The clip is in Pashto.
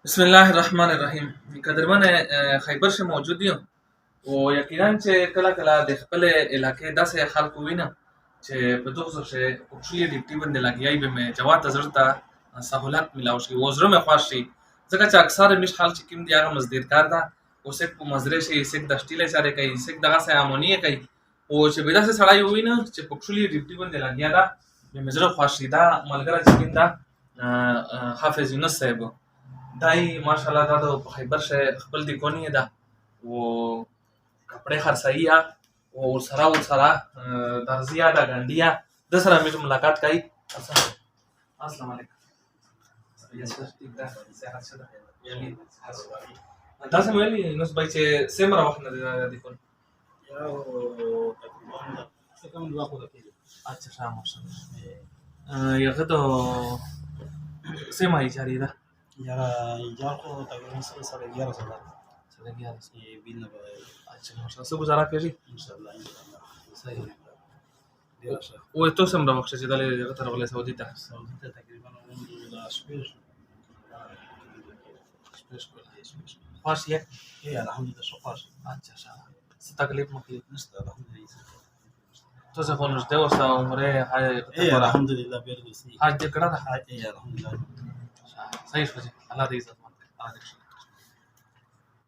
بسم الله الرحمن الرحیم. قدرمن خیبر شه موجود یم او یقینا چې کله کله د خپل علاقې داسې خلکو وینم چې په دغه څه کوچلي ډیپټي باندې لګیای به مې جوات زړه سہولت ملاو شي او زړه مې خوښ شي ځکه چې اکثر مش حال چې کوم دی هغه مزدورکار ده او سیک په مزرعه شي سیک د شټیله سره کوي سیک دغه سه امونیه کوي او چې به داسې سړی وینم چې په کوچلي ډیپټي باندې لګیا ده به مې زړه خوښ شي. دا ملګری چې کوم ده حافظ یونس صاحب دای ماشاءالله دا د خیبر شه خپل دی کونی ده او کپڑے خرڅایي او ورسره درزیه ده ګنډیه د سره مې ملاقات کوي. السلام علیکم. ٹھیک ده صحت شه ده یعنی تاسو مې ویلي نو بای چې سیمره وخت نه دی کول Secondo dopo da che اچھا شام ماشاءالله یغه د سیمه ایجاری ده ya ko تقریبا سره 11 سره سره بیا ये बिल ना اچھا ماشاءالله څه گزاره کوي इंशाल्लाह صحیح. ډیر ښه او ته سم راوخت چې دلې هغه تر غلې سعودي ته سعودي ته تقریبا د شپږ خوښ یې ايه الحمدلله شو خاص اچھا شاه څه تکلیف مخې نشته الحمدلله ته څه خو نشته اوس عمره ايه الحمدلله بيرجع سي حج دې کړه ده ايه الحمدلله صحیح شو الله دې عزت ورکړي.